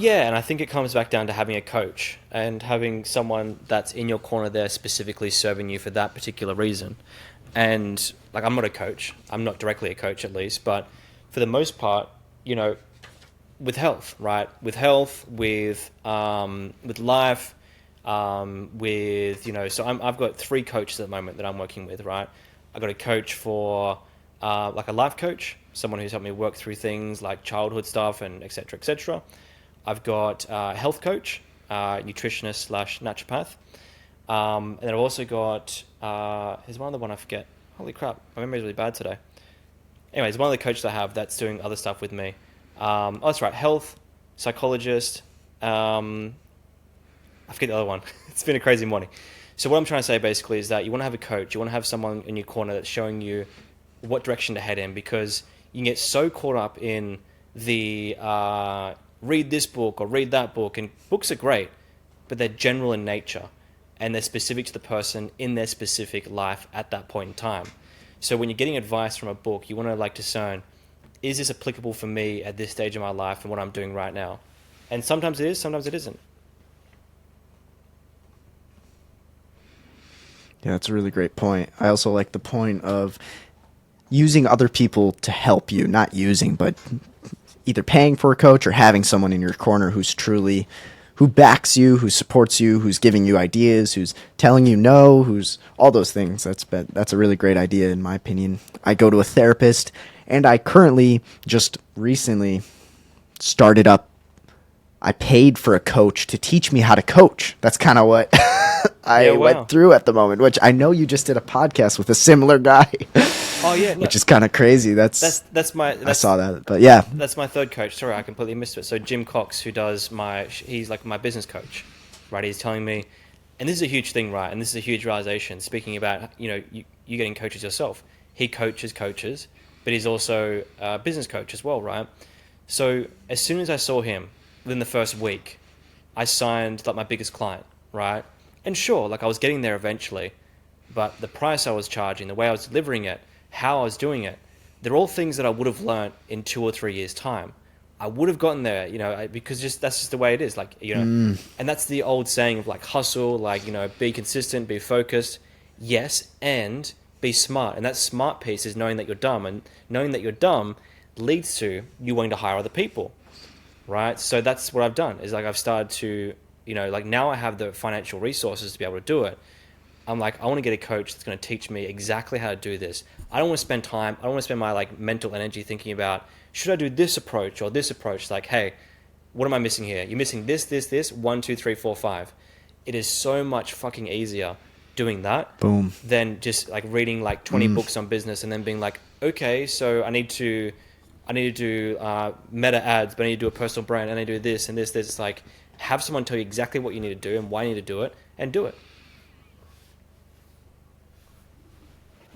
Yeah, and I think it comes back down to having a coach and having someone that's in your corner there specifically serving you for that particular reason. And like, I'm not a coach. I'm not directly a coach, at least, but for the most part, you know, with health, right? With health, with life, with So I've got three coaches at the moment that I'm working with, right? I've got a coach for like a life coach, someone who's helped me work through things like childhood stuff and etc. etc. I've got a health coach, nutritionist slash naturopath, and then I've also got there's one other one I forget. Holy crap, my memory's really bad today. Anyways, one of the coaches I have that's doing other stuff with me. Oh, that's right, health, psychologist. I forget the other one. It's been a crazy morning. So what I'm trying to say basically is that you want to have a coach. You want to have someone in your corner that's showing you what direction to head in, because you can get so caught up in the read this book or read that book. And books are great, but they're general in nature and they're specific to the person in their specific life at that point in time. So when you're getting advice from a book, you want to like discern, is this applicable for me at this stage of my life and what I'm doing right now? And sometimes it is, sometimes it isn't. Yeah, that's a really great point. I also like the point of using other people to help you, not using, but either paying for a coach or having someone in your corner who backs you, who supports you, who's giving you ideas, who's telling you no, who's all those things. That's a really great idea in my opinion. I go to a therapist, and I currently just recently started up. I paid for a coach to teach me how to coach. That's kind of what I went through at the moment, which I know you just did a podcast with a similar guy. Oh yeah, no, which is kind of crazy. I saw that, but yeah, that's my third coach. Sorry, I completely missed it. So Jim Cox, who does he's like my business coach, right? He's telling me, and this is a huge thing, right? And this is a huge realization. Speaking about you getting coaches yourself, he coaches coaches, but he's also a business coach as well, right? So as soon as I saw him, within the first week, I signed like my biggest client, right? And sure, like I was getting there eventually, but the price I was charging, the way I was delivering it, how I was doing it, they're all things that I would have learnt in 2 or 3 years' time. I would have gotten there, because that's just the way it is. Like, and that's the old saying of like hustle, like, be consistent, be focused, yes, and be smart. And that smart piece is knowing that you're dumb, and knowing that you're dumb leads to you wanting to hire other people, right? So that's what I've done is like I've started to, like now I have the financial resources to be able to do it. I'm like, I want to get a coach that's going to teach me exactly how to do this. I don't want to spend time. I don't want to spend my like mental energy thinking about, should I do this approach or this approach? Like, hey, what am I missing here? You're missing this, 1, 2, 3, 4, 5. It is so much fucking easier doing that boom, than just like reading like 20 books on business and then being like, okay, so I need to do meta ads, but I need to do a personal brand, and I need to do this and this. It's like, have someone tell you exactly what you need to do and why you need to do it, and do it.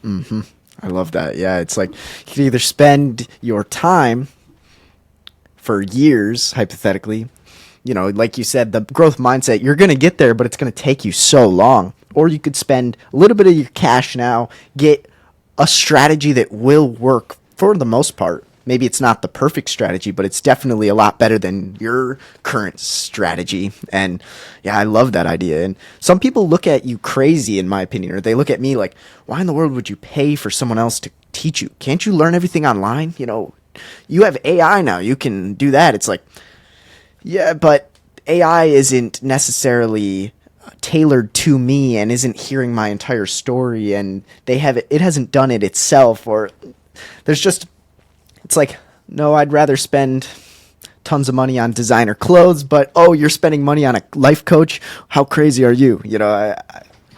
Mm-hmm. I love that. Yeah, it's like you can either spend your time for years, hypothetically, like you said, the growth mindset, you're going to get there, but it's going to take you so long. Or you could spend a little bit of your cash now, get a strategy that will work for the most part. Maybe it's not the perfect strategy, but it's definitely a lot better than your current strategy. And yeah, I love that idea. And some people look at you crazy, in my opinion, or they look at me like, why in the world would you pay for someone else to teach you? Can't you learn everything online? You have AI now. You can do that. It's like, yeah, but AI isn't necessarily tailored to me and isn't hearing my entire story, and it hasn't done it itself, or there's just, it's like, no, I'd rather spend tons of money on designer clothes, but you're spending money on a life coach. How crazy are you?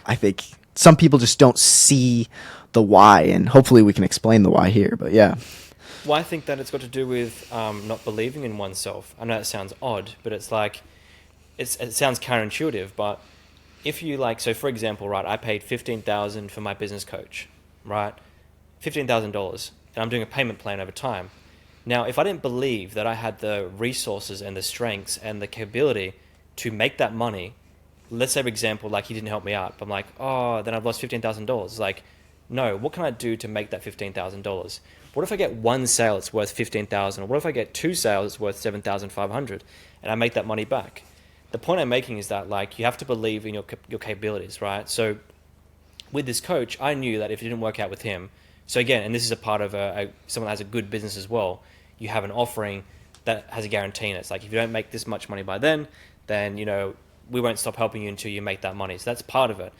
I think some people just don't see the why, and hopefully we can explain the why here, but yeah. Well, I think that it's got to do with not believing in oneself. I know that sounds odd, but it's like, it sounds counterintuitive, but if you like, so for example, right, I paid $15,000 for my business coach, right? $15,000, and I'm doing a payment plan over time. Now, if I didn't believe that I had the resources and the strengths and the capability to make that money, let's say, for example, like he didn't help me out. I'm like, then I've lost $15,000. Like, no, what can I do to make that $15,000? What if I get one sale that's worth $15,000? Or what if I get 2 sales that's worth $7,500? and I make that money back. The point I'm making is that like you have to believe in your capabilities, right? So with this coach, I knew that if it didn't work out with him, so again, and this is a part of someone that has a good business as well, you have an offering that has a guarantee in it. It's like, if you don't make this much money by then, we won't stop helping you until you make that money. So that's part of it.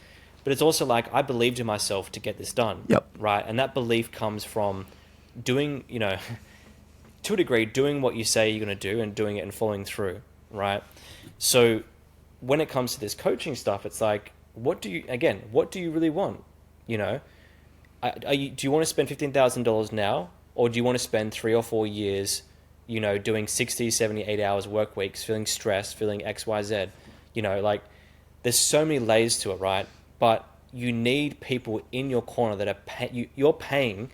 But it's also like, I believed in myself to get this done. Yep. Right. And that belief comes from doing, to a degree, doing what you say you're going to do and doing it and following through. Right. So when it comes to this coaching stuff, it's like, what do you really want? Do you want to spend $15,000 now, or do you want to spend 3 or 4 years, doing 60, 70, 80 hours work weeks, feeling stressed, feeling X, Y, Z? Like there's so many layers to it, right? But you need people in your corner that are you're paying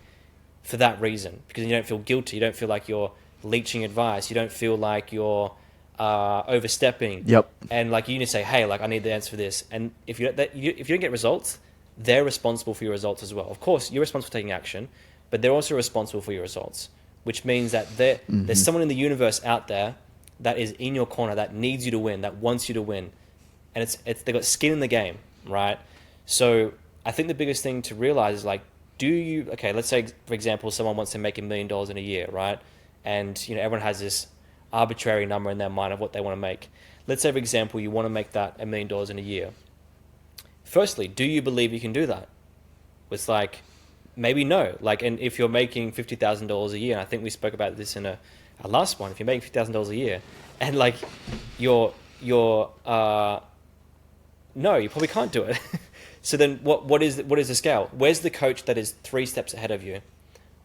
for that reason, because you don't feel guilty. You don't feel like you're leeching advice. You don't feel like you're overstepping. Yep. And like you need to say, hey, like I need the answer for this. And if you don't get results, they're responsible for your results as well. Of course, you're responsible for taking action, but they're also responsible for your results, which means that there's someone in the universe out there that is in your corner, that needs you to win, that wants you to win. And they've got skin in the game, right? So I think the biggest thing to realize is like, let's say, for example, someone wants to make $1 million in a year, right? And, everyone has this arbitrary number in their mind of what they want to make. Let's say, for example, you want to make that $1 million in a year. Firstly, do you believe you can do that? It's like, maybe no. Like, and if you're making $50,000 a year, and I think we spoke about this in our last one, if you're making $50,000 a year, and like, no, you probably can't do it. So then what is the scale? Where's the coach that is 3 steps ahead of you?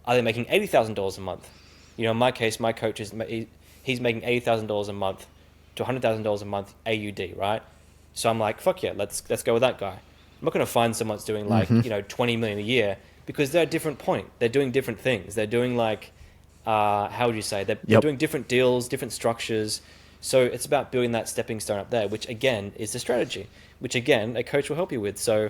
Are they making $80,000 a month? In my case, my coach he's making $80,000 a month to $100,000 a month AUD, right? So I'm like, fuck yeah, let's go with that guy. I'm not going to find someone that's doing like, 20 million a year, because they're at a different point. They're doing different things. They're doing like, how would you say? They're doing different deals, different structures. So it's about building that stepping stone up there, which again is the strategy, which again a coach will help you with. So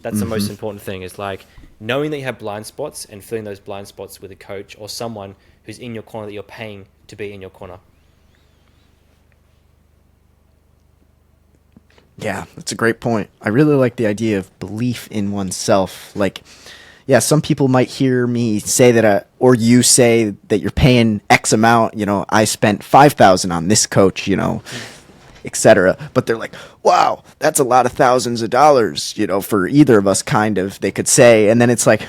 that's the most important thing, is like knowing that you have blind spots and filling those blind spots with a coach or someone who's in your corner that you're paying to be in your corner. Yeah, that's a great point. I really like the idea of belief in oneself. Like, yeah, some people might hear me say that, or you say that you're paying X amount. I spent $5,000 on this coach, etc. But they're like, wow, that's a lot of thousands of dollars, for either of us, kind of, they could say. And then it's like,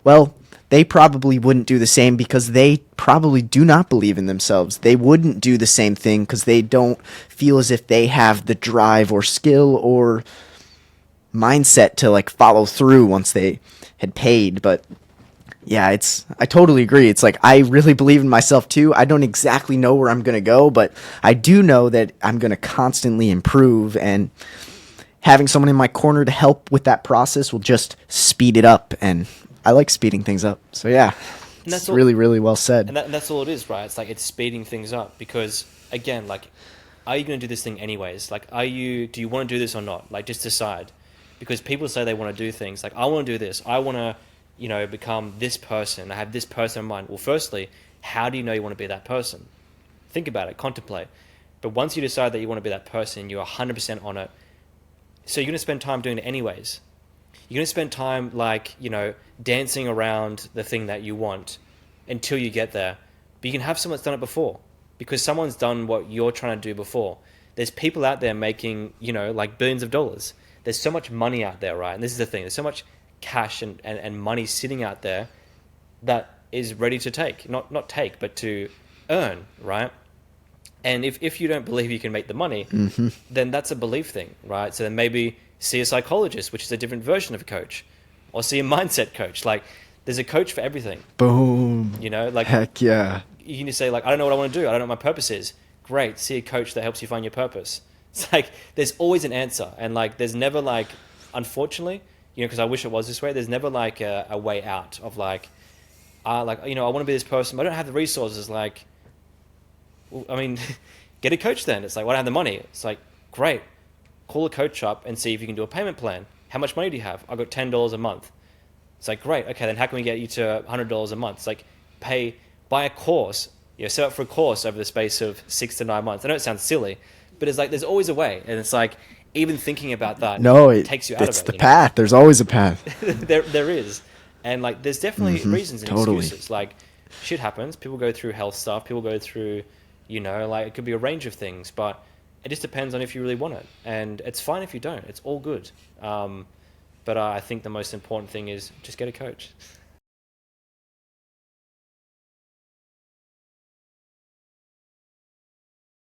well, they probably wouldn't do the same because they probably do not believe in themselves. They wouldn't do the same thing because they don't feel as if they have the drive or skill or mindset to like follow through once they had paid. But yeah, I totally agree. It's like, I really believe in myself too. I don't exactly know where I'm going to go, but I do know that I'm going to constantly improve, and having someone in my corner to help with that process will just speed it up. And I like speeding things up. So yeah, that's really, really well said. And that's all it is, right? It's like, it's speeding things up, because again, like, are you going to do this thing anyways? Like, do you want to do this or not? Like, just decide. Because people say they want to do things like, I want to do this. I want to, become this person. I have this person in mind. Well, firstly, how do you know you want to be that person? Think about it, contemplate. But once you decide that you want to be that person, you're 100% on it. So you're going to spend time doing it anyways. You're going to spend time like, dancing around the thing that you want until you get there. But you can have someone that's done it before, because someone's done what you're trying to do before. There's people out there making, like billions of dollars. There's so much money out there, right? And this is the thing. There's so much cash and money sitting out there that is ready to take. Not take, but to earn, right? And if you don't believe you can make the money, then that's a belief thing, right? So then maybe see a psychologist, which is a different version of a coach, or see a mindset coach. Like, there's a coach for everything. Boom. Like, heck yeah. You can just say like, I don't know what I want to do. I don't know what my purpose is. Great. See a coach that helps you find your purpose. It's like, there's always an answer. And like, there's never like, unfortunately, because I wish it was this way, there's never like a way out of like, I want to be this person, but I don't have the resources. Like, well, I mean, get a coach then. It's like, well, I don't have the money. It's like, great. Call a coach up and see if you can do a payment plan. How much money do you have? I've got $10 a month. It's like, great. Okay, then how can we get you to $100 a month? It's like, buy a course, set up for a course over the space of 6 to 9 months. I know it sounds silly, but it's like there's always a way, and it's like even thinking about that No, takes you out of it's it. the path. There's always a path. There is, and like there's definitely reasons and totally. excuses. Like shit happens. People go through health stuff. People go through, like it could be a range of things, but it just depends on if you really want it, and it's fine if you don't. It's all good. But I think the most important thing is just get a coach.